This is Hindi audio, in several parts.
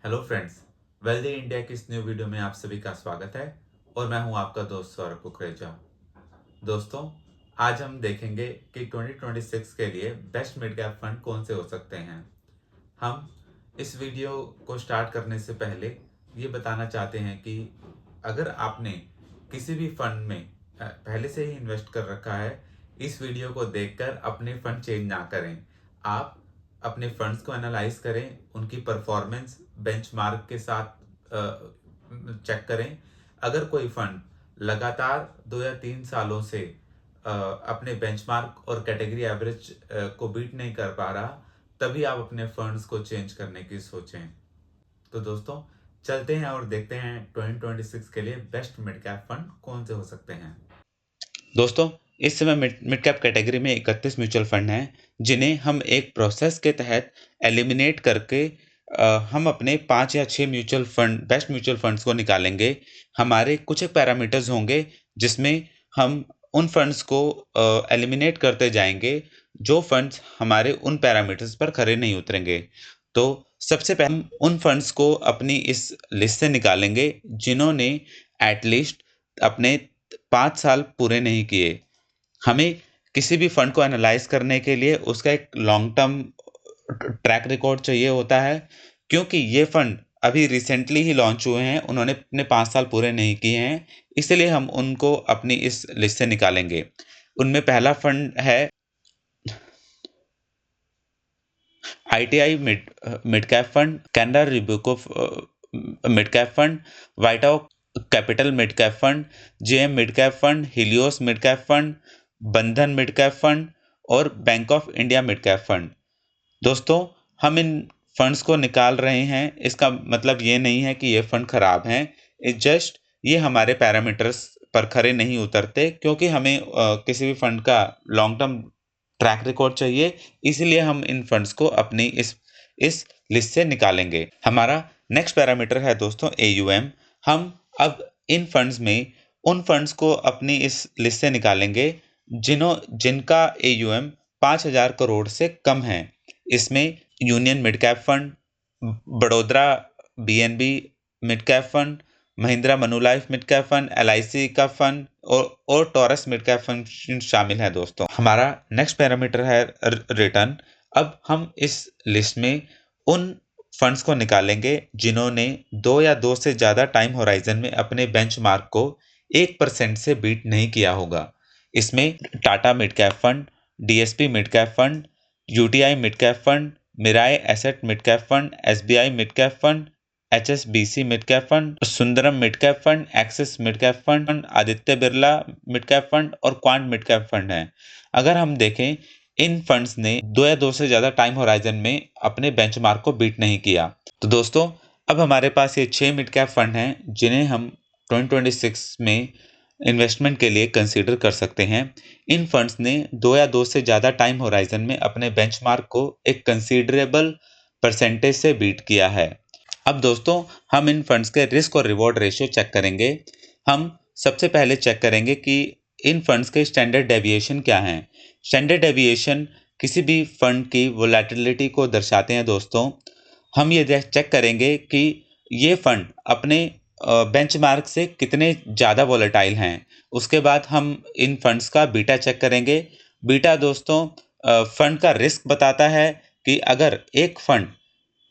हेलो फ्रेंड्स, वेल्दी इंडिया की इस न्यू वीडियो में आप सभी का स्वागत है और मैं हूं आपका दोस्त सौरभ कुकरेजा। दोस्तों, आज हम देखेंगे कि 2026 के लिए बेस्ट मिड कैप फंड कौन से हो सकते हैं। हम इस वीडियो को स्टार्ट करने से पहले ये बताना चाहते हैं कि अगर आपने किसी भी फंड में पहले से ही इन्वेस्ट कर रखा है, इस वीडियो को देखकर अपने फंड चेंज ना करें। आप अपने फंड्स को एनालाइज करें, उनकी परफॉर्मेंस बेंचमार्क के साथ चेक करें। अगर कोई फंड लगातार 2 या 3 सालों से अपने बेंचमार्क और कैटेगरी एवरेज को बीट नहीं कर पा रहा, तभी आप अपने फंड्स को चेंज करने की सोचें। तो दोस्तों, चलते हैं और देखते हैं 2026 के लिए बेस्ट मिड कैप फंड कौन से हो सकते हैं। दोस्तों, इस समय मिड कैप कैटेगरी में 31 म्यूचुअल फंड हैं, जिन्हें हम एक प्रोसेस के तहत एलिमिनेट करके हम अपने 5 या 6 mutual fund best mutual funds को निकालेंगे। हमारे कुछ एक पैरामीटर्स होंगे, जिसमें हम उन फंड्स को एलिमिनेट करते जाएंगे जो फंड्स हमारे उन पैरामीटर्स पर खरे नहीं उतरेंगे। तो सबसे पहले हम उन फंड्स को अपनी इस लिस्ट से निकालेंगे जिन्होंने एटलीस्ट अपने 5 साल पूरे नहीं किए। हमें किसी भी फंड को एनालाइज करने के लिए उसका एक लॉन्ग टर्म ट्रैक रिकॉर्ड चाहिए होता है, क्योंकि ये फंड अभी रिसेंटली ही लॉन्च हुए हैं, उन्होंने अपने 5 साल पूरे नहीं किए हैं, इसलिए हम उनको अपनी इस लिस्ट से निकालेंगे। उनमें पहला फंड है ITI mid cap fund, Canara Robeco mid cap fund, white house capital mid cap fund, JM mid cap fund, Helios mid cap fund, Bandhan mid cap fund और bank of India mid cap fund. दोस्तों, हम इन फंड्स को निकाल रहे हैं, इसका मतलब ये नहीं है कि ये फंड खराब हैं। इट जस्ट ये हमारे पैरामीटर्स पर खरे नहीं उतरते, क्योंकि हमें किसी भी फंड का लॉन्ग टर्म ट्रैक रिकॉर्ड चाहिए, इसलिए हम इन फंड्स को अपनी इस लिस्ट से निकालेंगे। हमारा नेक्स्ट पैरामीटर है दोस्तों AUM। हम अब इन फंड्स में उन फंड्स को अपनी इस लिस्ट से निकालेंगे जिनका AUM 5,000 करोड़ से कम है। इसमें union mid cap fund, Baroda BNB mid cap fund, Mahindra Manulife mid cap fund, LIC का फंड और टॉरस मिड कैप फंड शामिल है। दोस्तों, हमारा नेक्स्ट पैरामीटर है रिटर्न। अब हम इस लिस्ट में उन फंड्स को निकालेंगे जिन्होंने 2 से ज़्यादा टाइम होराइजन में अपने बेंचमार्क को 1% से बीट नहीं किया होगा। इसमें Tata mid cap fund, DSP mid cap fund, UTI mid cap fund, Mirae asset mid cap fund, SBI mid cap fund, HSBC mid cap fund, Sundaram mid cap fund, Axis mid cap fund, Aditya Birla mid cap fund और क्वांट मिड कैप फंड है। अगर हम देखें, इन फंड्स ने 2 से ज़्यादा टाइम होराइजन में अपने बेंचमार्क को बीट नहीं किया। तो दोस्तों, अब हमारे पास ये 6 मिड कैप फंड हैं जिन्हें हम 2026 में इन्वेस्टमेंट के लिए कंसीडर कर सकते हैं। इन फंड्स ने 2 से ज़्यादा टाइम होराइजन में अपने बेंचमार्क को एक कंसीडरेबल परसेंटेज से बीट किया है। अब दोस्तों, हम इन फंड्स के रिस्क और रिवॉर्ड रेशियो चेक करेंगे। हम सबसे पहले चेक करेंगे कि इन फंड्स के स्टैंडर्ड डेविएशन क्या हैं। स्टैंडर्ड डेविएशन किसी भी फंड की वोलेटिलिटी को दर्शाते हैं। दोस्तों, हम ये चेक करेंगे कि ये फंड अपने बेंचमार्क से कितने ज़्यादा वोलेटाइल हैं। उसके बाद हम इन फंड्स का बीटा चेक करेंगे। बीटा दोस्तों फंड का रिस्क बताता है कि अगर एक फंड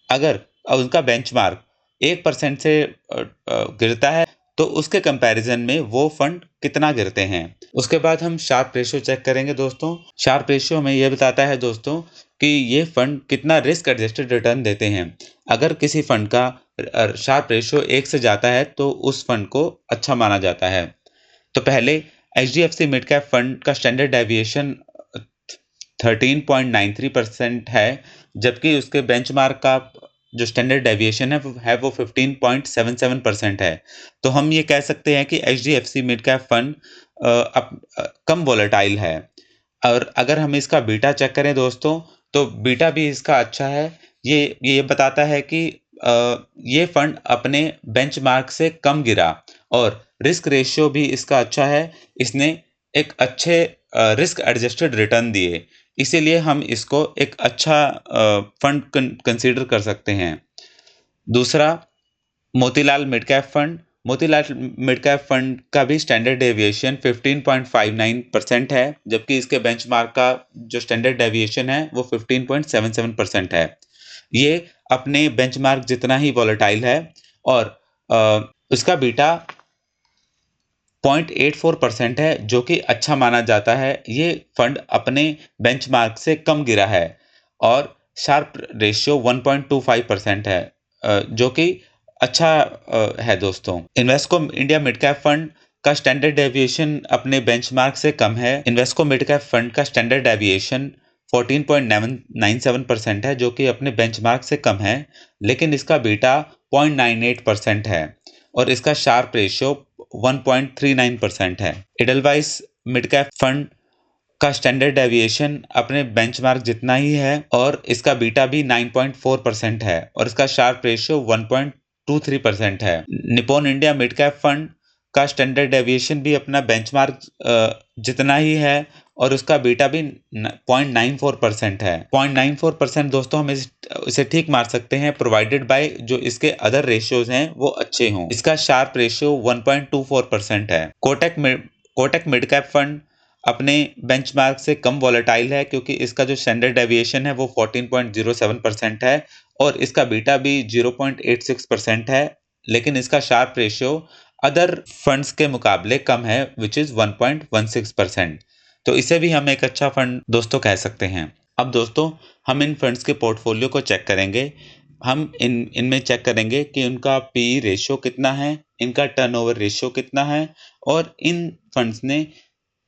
अगर उनका बेंचमार्क 1% से गिरता है, तो उसके कंपैरिजन में वो फंड कितना गिरते हैं। उसके बाद हम शार्प रेशियो चेक करेंगे। दोस्तों, शार्प रेशियो हमें ये बताता है दोस्तों कि ये फंड कितना रिस्क एडजस्टेड रिटर्न देते हैं। अगर किसी फंड का शार्प रेशियो 1 से जाता है, तो उस फंड को अच्छा माना जाता है। तो पहले HDFC मिड कैप फंड का स्टैंडर्ड डेविएशन 13.93% है, जबकि उसके बेंचमार्क का जो स्टैंडर्ड डेविएशन है वो 15.77% है। तो हम ये कह सकते हैं कि HDFC मिड कैप फंड कम वोलेटाइल है। और अगर हम इसका बीटा चेक करें दोस्तों, तो बीटा भी इसका अच्छा है। ये बताता है कि ये फंड अपने बेंचमार्क से कम गिरा और रिस्क रेशियो भी इसका अच्छा है। इसने एक अच्छे रिस्क एडजस्टेड रिटर्न दिए, इसीलिए हम इसको एक अच्छा फंड कंसीडर कर सकते हैं। दूसरा Motilal mid cap fund. Motilal mid cap fund का भी स्टैंडर्ड डेविएशन 15.59% है, जबकि इसके बेंचमार्क का जो स्टैंडर्ड डेविएशन है वो 15.77% है। ये अपने बेंचमार्क जितना ही वॉलेटाइल है और इसका बीटा 0.84% है, जो कि अच्छा माना जाता है। ये फंड अपने बेंचमार्क से कम गिरा है और शार्प रेशियो 1.25% है, जो कि अच्छा है दोस्तों। Invesco India mid cap fund का स्टैंडर्ड डेविएशन अपने बेंचमार्क से कम है। इन्वेस्को मिड कैप फंड का स्टैंडर्ड डेविएशन 14.97% है, जो कि अपने बेंचमार्क से कम है, लेकिन इसका बीटा 0.98% है और इसका शार्प रेशियो 1.39% है। इडलवाइस मिड कैप फंड का स्टैंडर्ड डेविएशन अपने बेंचमार्क जितना ही है और इसका बीटा भी 9.4% है और इसका शार्प रेशियो 1.23% है। Nippon India mid cap fund का स्टैंडर्ड डेविएशन भी अपना बेंचमार्क जितना ही है और उसका बीटा भी 0.94% है। 0.94% दोस्तों हम इसे ठीक मार सकते हैं, प्रोवाइडेड बाय जो इसके अदर रेशियोज हैं वो अच्छे हों। इसका शार्प रेशियो 1.24% है। कोटक मिड कैप फंड अपने बेंचमार्क से कम वॉलेटाइल है, क्योंकि इसका जो स्टैंडर्ड डेविएशन है वो 14.07% है और इसका बीटा भी 0.86% है, लेकिन इसका शार्प रेशियो अदर फंड्स के मुकाबले कम है, विच इज 1.16%। तो इसे भी हम एक अच्छा फंड दोस्तों कह सकते हैं। अब दोस्तों हम इन फंड्स के पोर्टफोलियो को चेक करेंगे। हम इनमें चेक करेंगे कि उनका पी रेशियो कितना है, इनका टर्नओवर रेशियो कितना है और इन फंड्स ने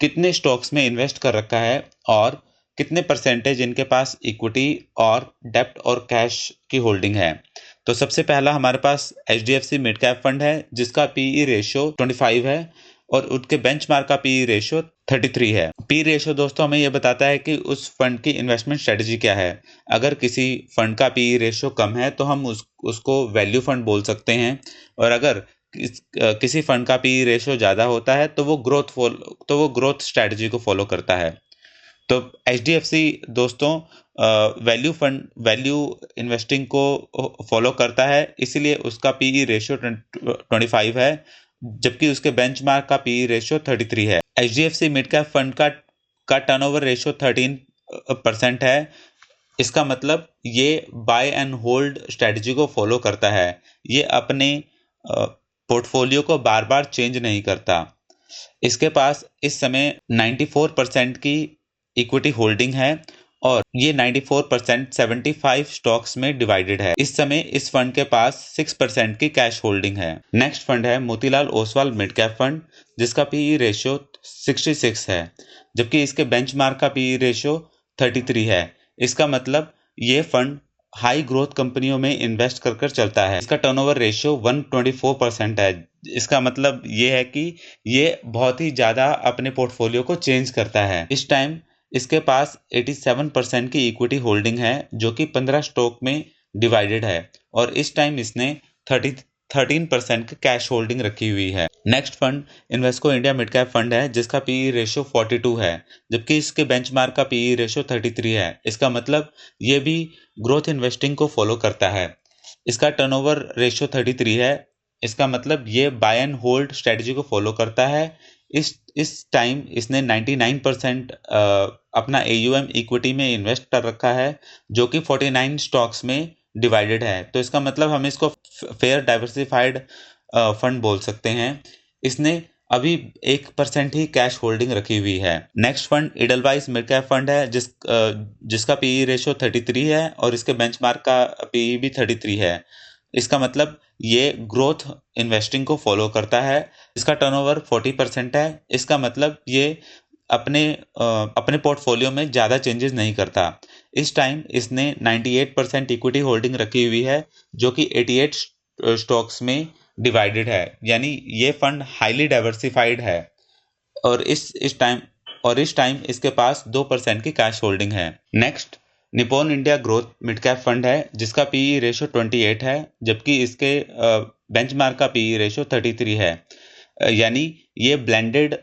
कितने स्टॉक्स में इन्वेस्ट कर रखा है और कितने परसेंटेज इनके पास इक्विटी और डेब्ट और कैश की होल्डिंग है। तो सबसे पहला हमारे पास HDFC मिड कैप फंड है, जिसका पीई रेशियो 25 है और उसके बेंचमार्क का पीई रेशियो 33 है। पी रेशियो दोस्तों हमें यह बताता है कि उस फंड की इन्वेस्टमेंट स्ट्रेटजी क्या है। अगर किसी फंड का पीई रेशियो कम है तो हम उसको वैल्यू फंड बोल सकते हैं, और अगर किसी फंड का पी रेशियो ज़्यादा होता है तो वो ग्रोथ स्ट्रैटेजी को फॉलो करता है। तो HDFC दोस्तों वैल्यू इन्वेस्टिंग को फॉलो करता है, इसीलिए उसका पीई रेशियो 25 है, जबकि उसके बेंचमार्क का पीई रेशियो 33 है। HDFC मिड कैप फंड का टर्नओवर रेशियो 13% है। इसका मतलब ये बाय एंड होल्ड स्ट्रेटजी को फॉलो करता है। ये अपने पोर्टफोलियो को बार बार चेंज नहीं करता। इसके पास इस समय 94% की इक्विटी होल्डिंग है और ये 94% 75 स्टॉक्स में डिवाइडेड है। इस समय इस फंड के पास 6% की कैश होल्डिंग है। नेक्स्ट फंड है Motilal Oswal mid cap fund, जिसका पीई रेशियो 66 है, जबकि इसके बेंचमार्क का पीई रेशियो 33 है। इसका मतलब ये फंड हाई ग्रोथ कंपनियों में इन्वेस्ट कर चलता है। इसका टर्नओवर रेशियो 124% है। इसका मतलब ये है कि ये बहुत ही ज़्यादा अपने पोर्टफोलियो को चेंज करता है। इस टाइम इसके पास 87% की इक्विटी होल्डिंग है, जो कि 15 स्टॉक में डिवाइडेड है और इस टाइम इसने 13% की कैश होल्डिंग रखी हुई है। Next fund Invesco India mid cap fund है, जिसका पीई रेशियो 42 है, जबकि इसके बेंचमार्क का पीई रेशियो 33 है। इसका मतलब ये भी ग्रोथ इन्वेस्टिंग को फॉलो करता है। इसका टर्नओवर रेशियो 33 है। इसका मतलब ये बाय एंड होल्ड स्ट्रेटजी को फॉलो करता है। इस टाइम इसने 99% अपना AUM इक्विटी में इन्वेस्ट कर रखा है, जो कि 49 स्टॉक्स में डिवाइडेड है। तो इसका मतलब हम इसको फेयर डाइवर्सिफाइड फंड बोल सकते हैं। इसने अभी 1% ही कैश होल्डिंग रखी हुई है। Next fund Edelweiss mid cap fund है, जिसका पीई रेशियो 33 है और इसके बेंचमार्क का पीई भी 33 है। इसका मतलब ये ग्रोथ इन्वेस्टिंग को फॉलो करता है। इसका टर्नओवर 40% है। इसका मतलब ये अपने पोर्टफोलियो में ज़्यादा चेंजेस नहीं करता। इस टाइम इसने 98% इक्विटी होल्डिंग रखी हुई है, जो कि 88 स्टॉक्स में डिवाइडेड है, यानी ये फंड हाईली डाइवर्सिफाइड है और इस टाइम इसके पास 2% की कैश होल्डिंग है। Next Nippon India growth mid cap fund है, जिसका पीई रेशियो 28 है, जबकि इसके बेंचमार्क का पीई रेशियो 33 है, यानी ये ब्लेंडेड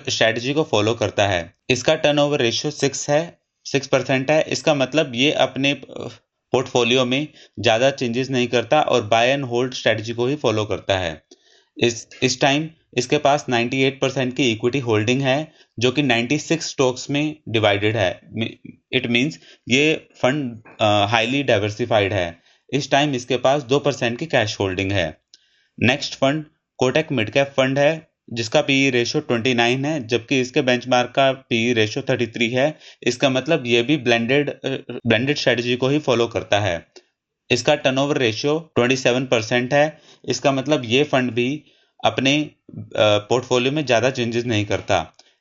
स्ट्रेटजी को फॉलो करता है। इसका टर्नओवर रेशियो 6% है। इसका मतलब ये अपने पोर्टफोलियो में ज़्यादा चेंजेस नहीं करता और बाय एंड होल्ड स्ट्रेटजी को ही फॉलो करता है। इस टाइम इसके पास 98% की इक्विटी होल्डिंग है जो कि 96 स्टॉक्स में डिवाइडेड है। इट मींस ये फंड हाईली डाइवर्सिफाइड है। इस टाइम इसके पास 2% की कैश होल्डिंग है। Next fund Kotak mid cap fund है जिसका पीई रेशियो 29 है जबकि इसके बेंचमार्क का पीई रेशियो 33 है। इसका मतलब ये भी ब्लेंडेड स्ट्रेटजी को ही फॉलो करता है। इसका टर्नओवर रेशियो 27% है। इसका मतलब ये फंड भी अपने पोर्टफोलियो में ज़्यादा चेंजेस नहीं करता।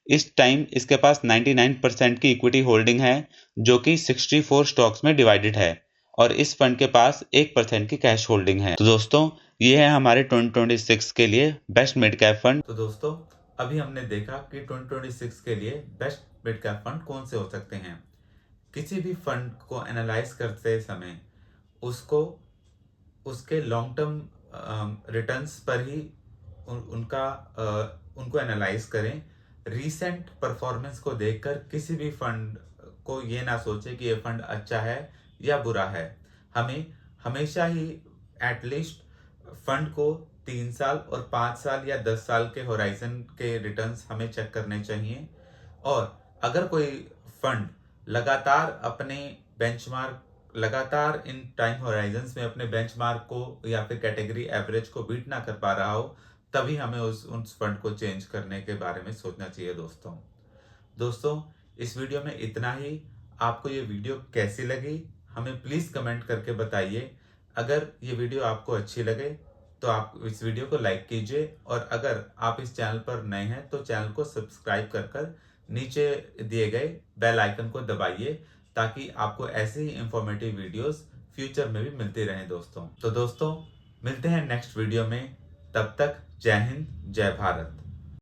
इस टाइम इसके पास 99% की इक्विटी होल्डिंग है जो कि 64 स्टॉक्स में डिवाइडेड है और इस फंड के पास 1% की कैश होल्डिंग है। तो दोस्तों ये है हमारे 2026 के लिए बेस्ट मिड कैप फंड। तो दोस्तों अभी हमने देखा कि 2026 के लिए बेस्ट मिड कैप फंड कौन से हो सकते हैं। किसी भी फंड को एनालाइज करते समय उसको उसके लॉन्ग टर्म रिटर्न्स पर ही उनको एनालाइज करें। रीसेंट परफॉर्मेंस को देखकर किसी भी फंड को ये ना सोचे कि ये फंड अच्छा है या बुरा है। हमें हमेशा ही एटलीस्ट फंड को 3 साल और 5 साल या 10 साल के होराइजन के रिटर्न्स हमें चेक करने चाहिए। और अगर कोई फंड लगातार इन टाइम होराइजन्स में अपने बेंचमार्क को या फिर कैटेगरी एवरेज को बीट ना कर पा रहा हो तभी हमें उस फंड को चेंज करने के बारे में सोचना चाहिए। दोस्तों इस वीडियो में इतना ही। आपको ये वीडियो कैसी लगी हमें प्लीज़ कमेंट करके बताइए। अगर ये वीडियो आपको अच्छी लगे तो आप इस वीडियो को लाइक कीजिए और अगर आप इस चैनल पर नए हैं तो चैनल को सब्सक्राइब कर नीचे दिए गए बेल आइकन को दबाइए ताकि आपको ऐसे ही इंफॉर्मेटिव वीडियोस फ्यूचर में भी मिलती रहें दोस्तों। तो दोस्तों मिलते हैं नेक्स्ट वीडियो में। तब तक जय हिंद जय भारत।